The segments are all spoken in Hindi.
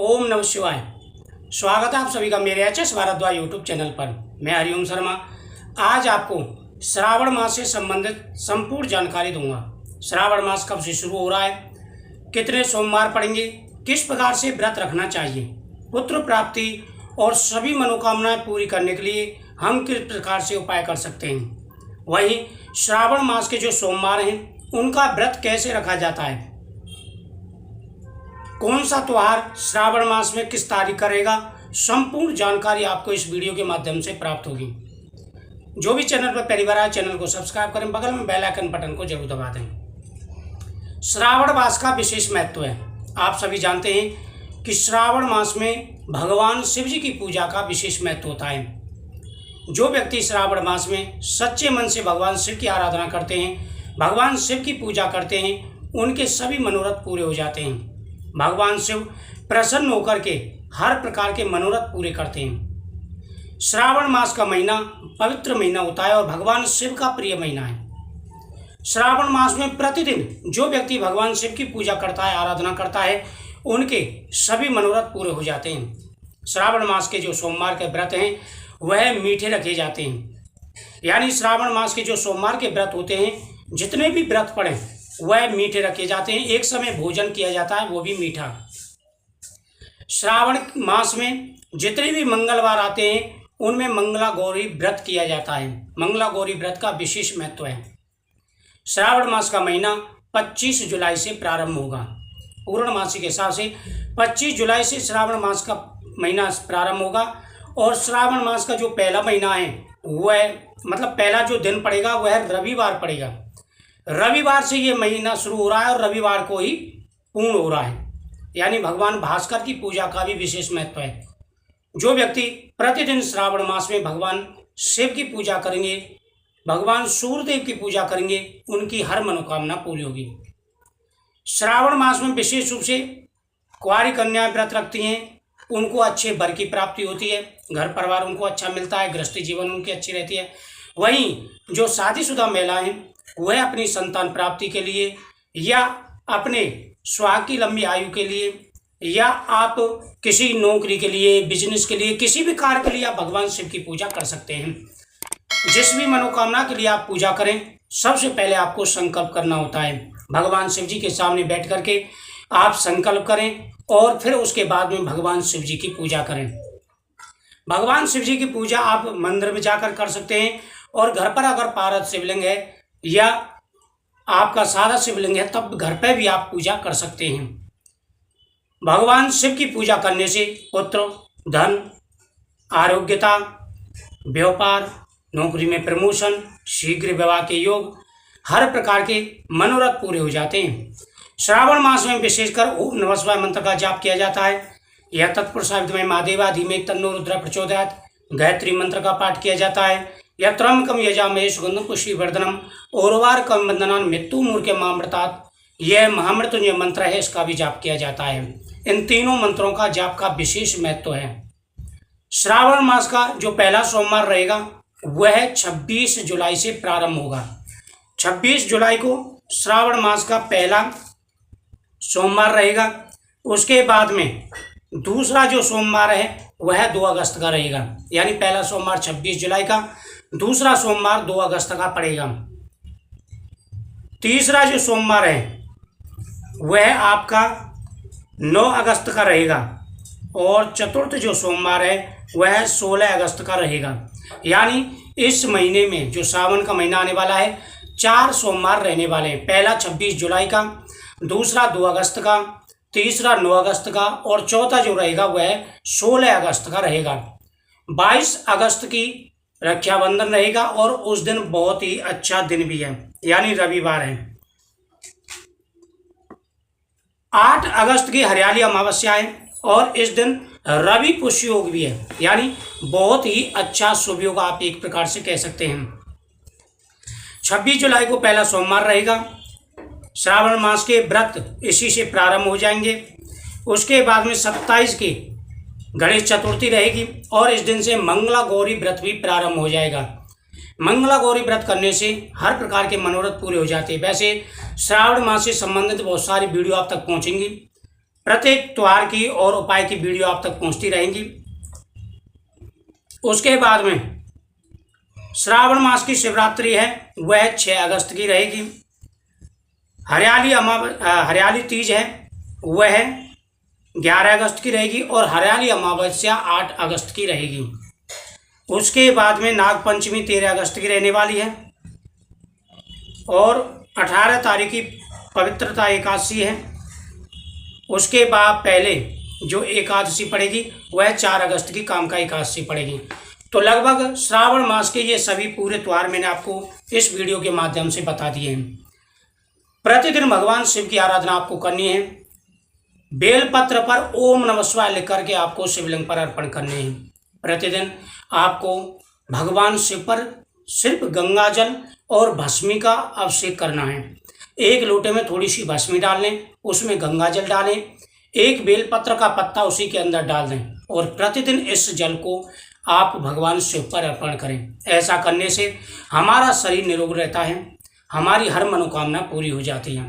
ओम नमः शिवाय। स्वागत है आप सभी का मेरे एचएस भारद्वाज यूट्यूब चैनल पर। मैं हरिओम शर्मा। आज आपको श्रावण मास से संबंधित संपूर्ण जानकारी दूंगा। श्रावण मास कब से शुरू हो रहा है, कितने सोमवार पड़ेंगे, किस प्रकार से व्रत रखना चाहिए, पुत्र प्राप्ति और सभी मनोकामनाएं पूरी करने के लिए हम किस प्रकार से उपाय कर सकते हैं। वहीं श्रावण मास के जो सोमवार हैं उनका व्रत कैसे रखा जाता है, कौन सा त्योहार श्रावण मास में किस तारीख करेगा, संपूर्ण जानकारी आपको इस वीडियो के माध्यम से प्राप्त होगी। जो भी चैनल पर पहली बार आए चैनल को सब्सक्राइब करें, बगल में बेल आइकन बटन को जरूर दबा दें। श्रावण मास का विशेष महत्व है। आप सभी जानते हैं कि श्रावण मास में भगवान शिव जी की पूजा का विशेष महत्व होता है। जो व्यक्ति श्रावण मास में सच्चे मन से भगवान शिव की आराधना करते हैं, भगवान शिव की पूजा करते हैं, उनके सभी मनोरथ पूरे हो जाते हैं। भगवान शिव प्रसन्न होकर के हर प्रकार के मनोरथ पूरे करते हैं। श्रावण मास का महीना पवित्र महीना होता है और भगवान शिव का प्रिय महीना है। श्रावण मास में प्रतिदिन जो व्यक्ति भगवान शिव की पूजा करता है, आराधना करता है, उनके सभी मनोरथ पूरे हो जाते हैं। श्रावण मास के जो सोमवार के व्रत हैं वह मीठे रखे जाते हैं। यानी श्रावण मास के जो सोमवार के व्रत होते हैं, जितने भी व्रत पड़े वह मीठे रखे जाते हैं। एक समय भोजन किया जाता है, वो भी मीठा। श्रावण मास में जितने भी मंगलवार आते हैं उनमें मंगला गौरी व्रत किया जाता है। मंगला गौरी व्रत का विशेष महत्व है। श्रावण मास का महीना 25 जुलाई से प्रारंभ होगा। पूर्णमासी के हिसाब से 25 जुलाई से श्रावण मास का महीना प्रारंभ होगा और श्रावण मास का जो पहला महीना है वह पहला जो दिन पड़ेगा वह रविवार पड़ेगा। रविवार से ये महीना शुरू हो रहा है और रविवार को ही पूर्ण हो रहा है। यानी भगवान भास्कर की पूजा का भी विशेष महत्व है। जो व्यक्ति प्रतिदिन श्रावण मास में भगवान शिव की पूजा करेंगे, भगवान सूर्यदेव की पूजा करेंगे, उनकी हर मनोकामना पूरी होगी। श्रावण मास में विशेष रूप से कुंवारी कन्याएं व्रत रखती हैं, उनको अच्छे वर की प्राप्ति होती है, घर परिवार उनको अच्छा मिलता है, गृहस्थी जीवन उनकी अच्छी रहती है। वहीं जो शादीशुदा महिलाएं हैं वह अपनी संतान प्राप्ति के लिए या अपने सुहाग की लंबी आयु के लिए या आप किसी नौकरी के लिए, बिजनेस के लिए, किसी भी कार्य के लिए आप भगवान शिव की पूजा कर सकते हैं। जिस भी मनोकामना के लिए आप पूजा करें, सबसे पहले आपको संकल्प करना होता है। भगवान शिव जी के सामने बैठ करके आप संकल्प करें और फिर उसके बाद में भगवान शिव जी की पूजा करें। भगवान शिव जी की पूजा आप मंदिर में जाकर कर सकते हैं और घर पर अगर पारद शिवलिंग है या आपका सादा शिवलिंग है तब घर पर भी आप पूजा कर सकते हैं। भगवान शिव की पूजा करने से पुत्र, धन, आरोग्यता, व्यापार, नौकरी में प्रमोशन, शीघ्र विवाह के योग, हर प्रकार के मनोरथ पूरे हो जाते हैं। श्रावण मास में विशेषकर ओम नमः शिवाय मंत्र का जाप किया जाता है। यह तत्पुरुष विद्महे महादेवा धीमहि तन्नो रुद्रः प्रचोदयात् गायत्री मंत्र का पाठ किया जाता है। यत्रम्बकं यजामहे सुगंधं पुष्टिवर्धनम् उर्वारुकं बन्धनान् मृत्युर्मुक्षयमामृतात्, यह महामृत्युंजय मंत्र है, इसका भी जाप किया जाता है। इन तीनों मंत्रों का जाप का विशेष महत्व है। श्रावण मास का जो पहला सोमवार रहेगा वह 26 जुलाई से प्रारंभ होगा। 26 जुलाई को श्रावण मास का पहला सोमवार रहेगा। उसके बाद में दूसरा जो सोमवार है वह 2 अगस्त का रहेगा। यानी पहला सोमवार 26 जुलाई का, दूसरा सोमवार 2 अगस्त का पड़ेगा। तीसरा जो सोमवार है वह आपका 9 अगस्त का रहेगा और चतुर्थ जो सोमवार है वह 16 अगस्त का रहेगा। यानी इस महीने में जो सावन का महीना आने वाला है 4 सोमवार रहने वाले हैं। पहला 26 जुलाई का, दूसरा 2 अगस्त का, तीसरा 9 अगस्त का और चौथा जो रहेगा वह 16 अगस्त का रहेगा। 22 अगस्त की रक्षाबंधन रहेगा और उस दिन बहुत ही अच्छा दिन भी है, यानी रविवार है। 8 अगस्त की हरियाली अमावस्या है और इस दिन रवि पुष्य योग भी है, यानी बहुत ही अच्छा शुभ योग आप एक प्रकार से कह सकते हैं। 26 जुलाई को पहला सोमवार रहेगा। श्रावण मास के व्रत इसी से प्रारंभ हो जाएंगे। उसके बाद में 27 की गणेश चतुर्थी रहेगी और इस दिन से मंगला गौरी व्रत भी प्रारंभ हो जाएगा। मंगला गौरी व्रत करने से हर प्रकार के मनोरथ पूरे हो जाते हैं। वैसे श्रावण मास से संबंधित बहुत सारी वीडियो आप तक पहुंचेंगी। प्रत्येक त्योहार की और उपाय की वीडियो आप तक पहुंचती रहेंगी। उसके बाद में श्रावण मास की शिवरात्रि है, वह 6 अगस्त की रहेगी। हरियाली तीज है, वह 11 अगस्त की रहेगी और हरियाली अमावस्या 8 अगस्त की रहेगी। उसके बाद में नाग पंचमी 13 अगस्त की रहने वाली है और 18 तारीख की पवित्रता एकादशी है। उसके बाद पहले जो एकादशी पड़ेगी वह 4 अगस्त की कामका एकादशी पड़ेगी। तो लगभग श्रावण मास के ये सभी पूरे त्योहार मैंने आपको इस वीडियो के माध्यम से बता दिए हैं। प्रतिदिन भगवान शिव की आराधना आपको करनी है। बेलपत्र पर ओम नमः शिवाय लिख करके आपको शिवलिंग पर अर्पण करने हैं। प्रतिदिन आपको भगवान शिव पर सिर्फ गंगा जल और भस्मी का अभिषेक करना है। एक लोटे में थोड़ी सी भस्मी डाल लें, उसमें गंगा जल डालें, एक बेलपत्र का पत्ता उसी के अंदर डाल दें और प्रतिदिन इस जल को आप भगवान शिव पर अर्पण करें। ऐसा करने से हमारा शरीर निरोग रहता है, हमारी हर मनोकामना पूरी हो जाती है।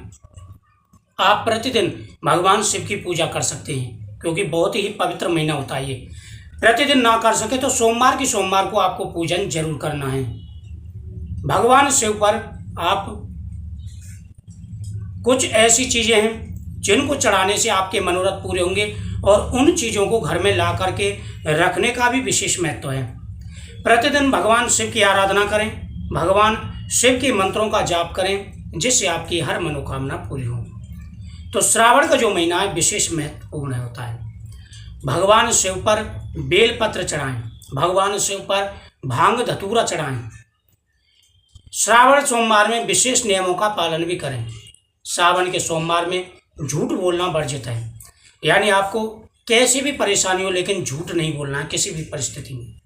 आप प्रतिदिन भगवान शिव की पूजा कर सकते हैं क्योंकि बहुत ही पवित्र महीना होता है ये। प्रतिदिन ना कर सके तो सोमवार को आपको पूजन जरूर करना है। भगवान शिव पर आप कुछ ऐसी चीज़ें हैं जिनको चढ़ाने से आपके मनोरथ पूरे होंगे और उन चीज़ों को घर में ला करके रखने का भी विशेष महत्व है। प्रतिदिन भगवान शिव की आराधना करें, भगवान शिव के मंत्रों का जाप करें जिससे आपकी हर मनोकामना पूरी हो। तो श्रावण का जो महीना है विशेष महत्वपूर्ण होता है। भगवान शिव पर बेलपत्र चढ़ाएं, भगवान शिव पर भांग धतूरा चढ़ाएं। श्रावण सोमवार में विशेष नियमों का पालन भी करें। सावन के सोमवार में झूठ बोलना वर्जित है, यानी आपको कैसी भी परेशानी हो लेकिन झूठ नहीं बोलना है किसी भी परिस्थिति में।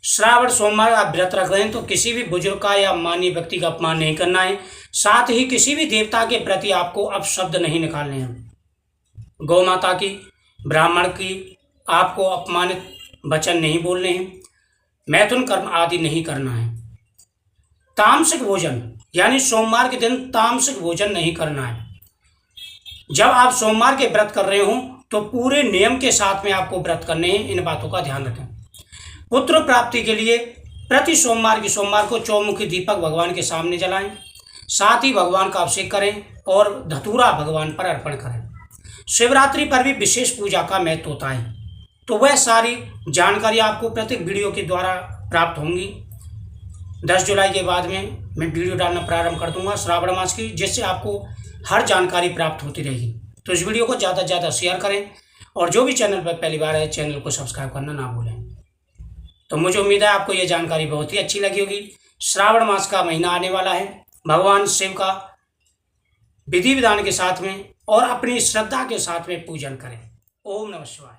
श्रावण सोमवार आप व्रत रख रहे हैं तो किसी भी बुजुर्ग का या माननीय व्यक्ति का अपमान नहीं करना है। साथ ही किसी भी देवता के प्रति आपको अपशब्द नहीं निकालने हैं। गौ माता की, ब्राह्मण की आपको अपमानित वचन नहीं बोलने हैं। मैथुन कर्म आदि नहीं करना है। तामसिक भोजन यानी सोमवार के दिन तामसिक भोजन नहीं करना है। जब आप सोमवार के व्रत कर रहे हो तो पूरे नियम के साथ में आपको व्रत करने हैं। इन बातों का ध्यान रखें। पुत्र प्राप्ति के लिए प्रति सोमवार को चौमुखी दीपक भगवान के सामने जलाएं। साथ ही भगवान का अभिषेक करें और धतूरा भगवान पर अर्पण करें। शिवरात्रि पर भी विशेष पूजा का महत्व होता है। तो वह सारी जानकारी आपको प्रत्येक वीडियो के द्वारा प्राप्त होंगी। 10 जुलाई के बाद में मैं वीडियो डालना प्रारंभ कर दूंगा श्रावण मास की, जिससे आपको हर जानकारी प्राप्त होती रहेगी। तो इस वीडियो को ज़्यादा से ज़्यादा शेयर करें और जो भी चैनल पर पहली बार है चैनल को सब्सक्राइब करना ना भूलें। तो मुझे उम्मीद है आपको ये जानकारी बहुत ही अच्छी लगी होगी। श्रावण मास का महीना आने वाला है। भगवान शिव का विधि विधान के साथ में और अपनी श्रद्धा के साथ में पूजन करें। ओम नमः शिवाय।